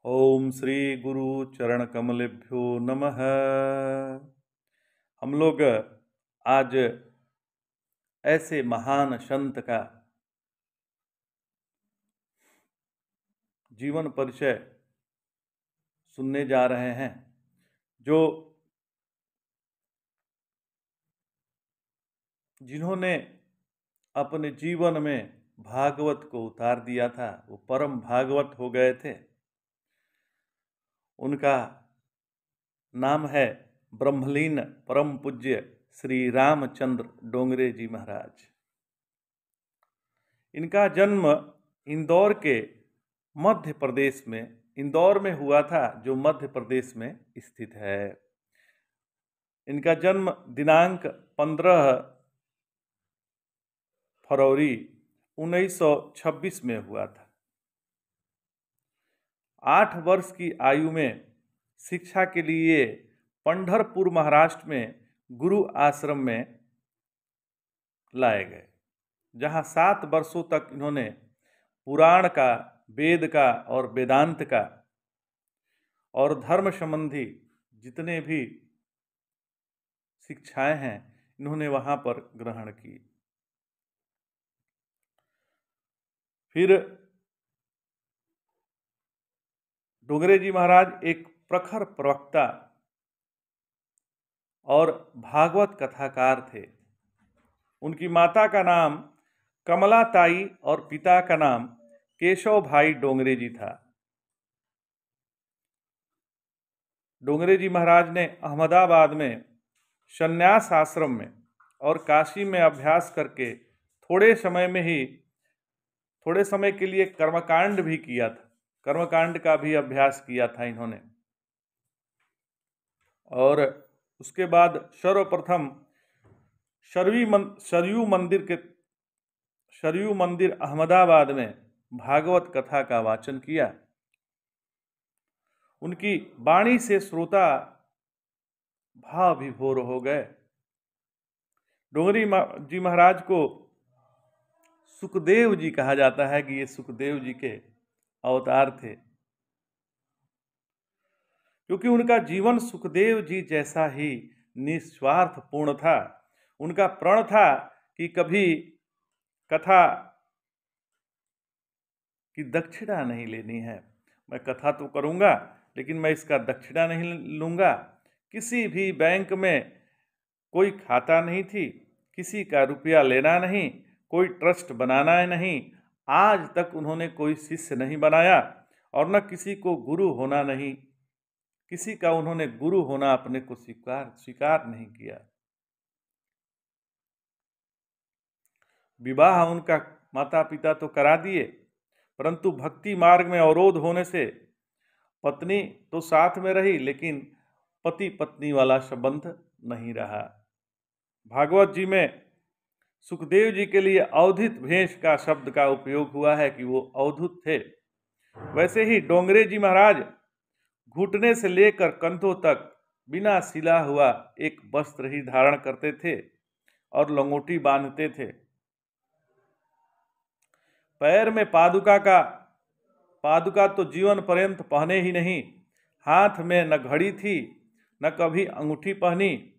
ओम श्री गुरु चरण कमलेभ्यो नमः। हम लोग आज ऐसे महान संत का जीवन परिचय सुनने जा रहे हैं जो जिन्होंने अपने जीवन में भागवत को उतार दिया था, वो परम भागवत हो गए थे। उनका नाम है ब्रह्मलीन परम पूज्य श्री रामचंद्र डोंगरे जी महाराज। इनका जन्म इंदौर के मध्य प्रदेश में इंदौर में हुआ था, जो मध्य प्रदेश में स्थित है। इनका जन्म दिनांक 15 फरवरी 1926 में हुआ था। 8 वर्ष की आयु में शिक्षा के लिए पंढरपुर महाराष्ट्र में गुरु आश्रम में लाए गए, जहां 7 वर्षों तक इन्होंने पुराण का, वेद का और वेदांत का और धर्म संबंधी जितने भी शिक्षाएं हैं इन्होंने वहां पर ग्रहण की। फिर डोंगरे जी महाराज एक प्रखर प्रवक्ता और भागवत कथाकार थे। उनकी माता का नाम कमला ताई और पिता का नाम केशव भाई डोंगरे जी था। डोंगरे जी महाराज ने अहमदाबाद में संन्यास आश्रम में और काशी में अभ्यास करके थोड़े समय के लिए कर्मकांड भी किया था। कर्मकांड का भी अभ्यास किया था इन्होंने। और उसके बाद सर्वप्रथम सरयू मंदिर अहमदाबाद में भागवत कथा का वाचन किया। उनकी वाणी से श्रोता भाव विभोर हो गए। डोंगरे जी महाराज को सुखदेव जी कहा जाता है कि ये सुखदेव जी के अवतार थे, क्योंकि उनका जीवन सुखदेव जी जैसा ही निस्वार्थ पूर्ण था। उनका प्रण था कि कभी कथा की दक्षिणा नहीं लेनी है। मैं कथा तो करूंगा लेकिन मैं इसका दक्षिणा नहीं लूंगा। किसी भी बैंक में कोई खाता नहीं थी, किसी का रुपया लेना नहीं, कोई ट्रस्ट बनाना नहीं। आज तक उन्होंने कोई शिष्य नहीं बनाया और न किसी को गुरु होना नहीं, किसी का उन्होंने गुरु होना अपने को स्वीकार नहीं किया। विवाह उनका माता पिता तो करा दिए, परंतु भक्ति मार्ग में अवरोध होने से पत्नी तो साथ में रही, लेकिन पति पत्नी वाला संबंध नहीं रहा। भागवत जी में सुखदेव जी के लिए अवधूत भेष का शब्द का उपयोग हुआ है कि वो अवधूत थे। वैसे ही डोंगरे जी महाराज घुटने से लेकर कंधों तक बिना सिला हुआ एक वस्त्र ही धारण करते थे और लंगोटी बांधते थे। पैर में पादुका तो जीवन पर्यंत पहने ही नहीं। हाथ में न घड़ी थी, न कभी अंगूठी पहनी।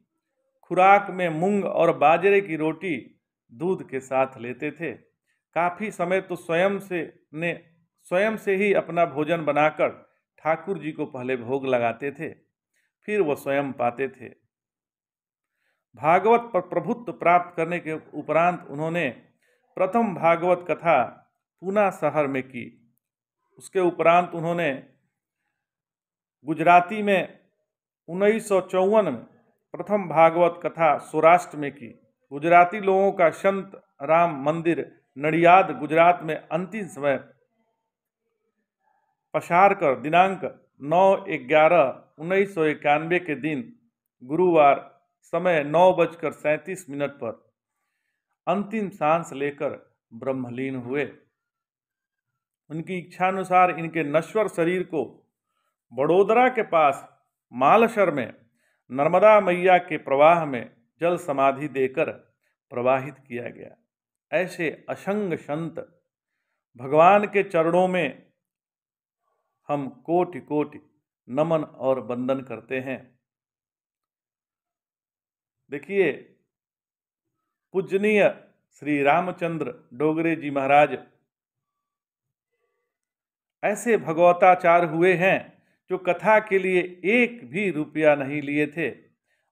खुराक में मूंग और बाजरे की रोटी दूध के साथ लेते थे। काफी समय तो स्वयं से ही अपना भोजन बनाकर ठाकुर जी को पहले भोग लगाते थे, फिर वो स्वयं पाते थे। भागवत पर प्रभुत्व प्राप्त करने के उपरांत उन्होंने प्रथम भागवत कथा पूना शहर में की। उसके उपरांत उन्होंने गुजराती में 1954 में प्रथम भागवत कथा सौराष्ट्र में की। गुजराती लोगों का संत राम मंदिर नडियाद गुजरात में अंतिम समय पसार कर दिनांक 9/11/1991 के दिन गुरुवार समय 9:37 पर अंतिम सांस लेकर ब्रह्मलीन हुए। उनकी इच्छानुसार इनके नश्वर शरीर को बड़ोदरा के पास मालशर में नर्मदा मैया के प्रवाह में जल समाधि देकर प्रवाहित किया गया। ऐसे असंग संत भगवान के चरणों में हम कोटि कोटि नमन और वंदन करते हैं। देखिए, पूजनीय श्री रामचंद्र डोगरे जी महाराज ऐसे भगवताचार्य हुए हैं जो कथा के लिए एक भी रुपया नहीं लिए थे,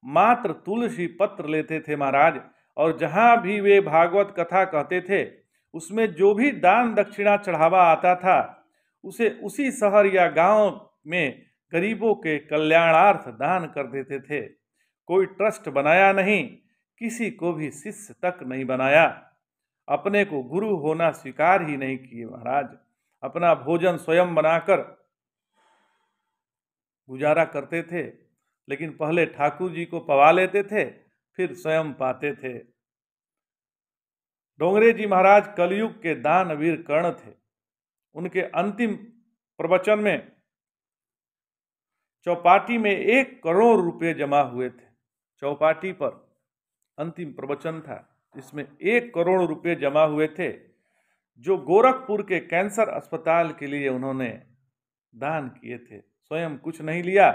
मात्र तुलसी पत्र लेते थे महाराज। और जहां भी वे भागवत कथा कहते थे, उसमें जो भी दान दक्षिणा चढ़ावा आता था, उसे उसी शहर या गांव में गरीबों के कल्याणार्थ दान कर देते थे। कोई ट्रस्ट बनाया नहीं, किसी को भी शिष्य तक नहीं बनाया, अपने को गुरु होना स्वीकार ही नहीं किए महाराज। अपना भोजन स्वयं बनाकर गुजारा करते थे, लेकिन पहले ठाकुर जी को पवा लेते थे, फिर स्वयं पाते थे। डोंगरे जी महाराज कलयुग के दानवीर कर्ण थे। उनके अंतिम प्रवचन में चौपाटी में 1 करोड़ रुपए जमा हुए थे। चौपाटी पर अंतिम प्रवचन था, इसमें 1 करोड़ रुपए जमा हुए थे, जो गोरखपुर के कैंसर अस्पताल के लिए उन्होंने दान किए थे। स्वयं कुछ नहीं लिया।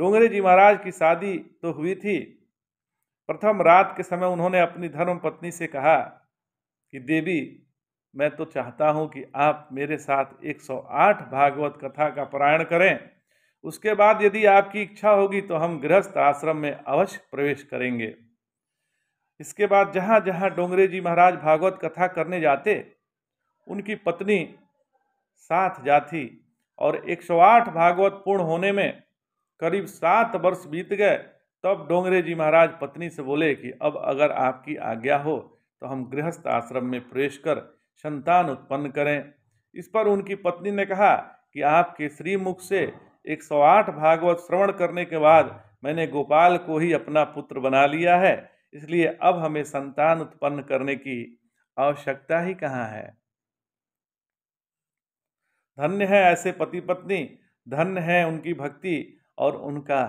डोंगरे जी महाराज की शादी तो हुई थी। प्रथम रात के समय उन्होंने अपनी धर्म पत्नी से कहा कि देवी, मैं तो चाहता हूं कि आप मेरे साथ 108 भागवत कथा का पारायण करें। उसके बाद यदि आपकी इच्छा होगी तो हम गृहस्थ आश्रम में अवश्य प्रवेश करेंगे। इसके बाद जहां जहां डोंगरे जी महाराज भागवत कथा करने जाते, उनकी पत्नी साथ जाती, और 108 भागवत पूर्ण होने में करीब 7 वर्ष बीत गए। तब डोंगरे जी महाराज पत्नी से बोले कि अब अगर आपकी आज्ञा हो तो हम गृहस्थ आश्रम में प्रवेश कर संतान उत्पन्न करें। इस पर उनकी पत्नी ने कहा कि आपके श्रीमुख से 108 भागवत श्रवण करने के बाद मैंने गोपाल को ही अपना पुत्र बना लिया है, इसलिए अब हमें संतान उत्पन्न करने की आवश्यकता ही कहाँ है। धन्य है ऐसे पति पत्नी, धन्य है उनकी भक्ति और उनका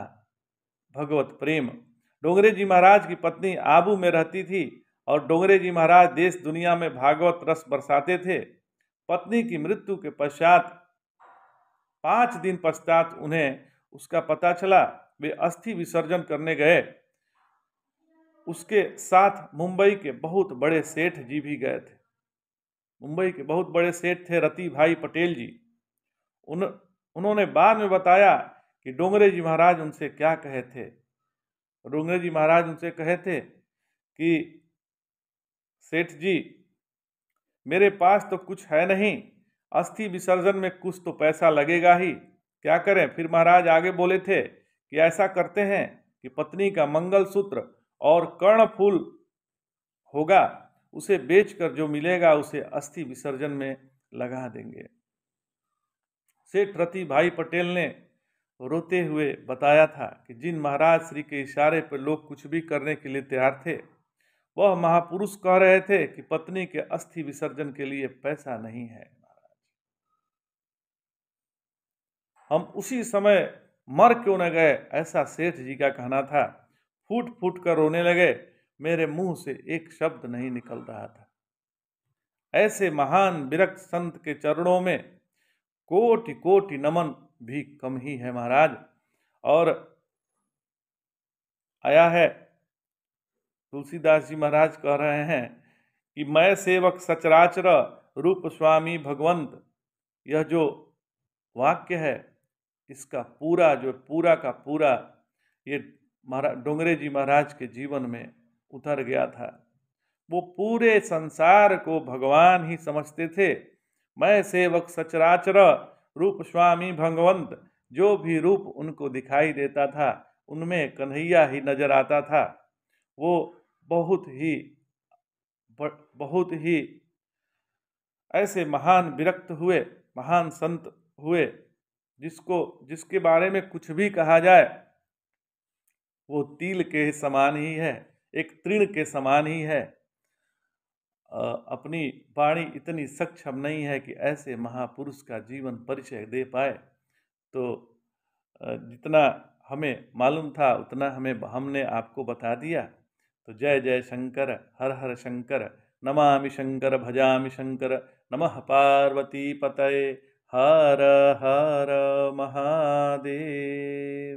भगवत प्रेम। डोंगरे जी महाराज की पत्नी आबू में रहती थी और डोंगरे जी महाराज देश दुनिया में भागवत रस बरसाते थे। पत्नी की मृत्यु के पश्चात 5 दिन पश्चात उन्हें उसका पता चला। वे अस्थि विसर्जन करने गए। उसके साथ मुंबई के बहुत बड़े सेठ जी भी गए थे। मुंबई के बहुत बड़े सेठ थे रति भाई पटेल जी। उन्होंने बाद में बताया कि डोंगरे जी महाराज उनसे क्या कहे थे। डोंगरे जी महाराज उनसे कहे थे कि सेठ जी, मेरे पास तो कुछ है नहीं, अस्थि विसर्जन में कुछ तो पैसा लगेगा ही, क्या करें। फिर महाराज आगे बोले थे कि ऐसा करते हैं कि पत्नी का मंगलसूत्र और कर्णफूल होगा, उसे बेचकर जो मिलेगा उसे अस्थि विसर्जन में लगा देंगे। सेठ रति भाई पटेल ने रोते हुए बताया था कि जिन महाराज श्री के इशारे पर लोग कुछ भी करने के लिए तैयार थे, वह महापुरुष कह रहे थे कि पत्नी के अस्थि विसर्जन के लिए पैसा नहीं है। हम उसी समय मर क्यों न गए, ऐसा सेठ जी का कहना था। फूट फूट कर रोने लगे। मेरे मुंह से एक शब्द नहीं निकल रहा था। ऐसे महान विरक्त संत के चरणों में कोटि कोटि नमन भी कम ही है महाराज। और आया है, तुलसीदास जी महाराज कह रहे हैं कि मैं सेवक सचराचर रूप स्वामी भगवंत। यह जो वाक्य है, इसका पूरा का पूरा ये डोंगरे जी महाराज के जीवन में उतर गया था। वो पूरे संसार को भगवान ही समझते थे। मैं सेवक सचराचर रूप स्वामी भगवंत। जो भी रूप उनको दिखाई देता था, उनमें कन्हैया ही नजर आता था। वो बहुत ही ऐसे महान विरक्त हुए, महान संत हुए, जिसके बारे में कुछ भी कहा जाए वो तिल के समान ही है, एक तृण के समान ही है। अपनी वाणी इतनी सक्षम नहीं है कि ऐसे महापुरुष का जीवन परिचय दे पाए। तो जितना हमें मालूम था उतना हमने आपको बता दिया। तो जय जय शंकर, हर हर शंकर, नमामि शंकर, भजामि शंकर, नमः पार्वती पतये, हर हर महादेव।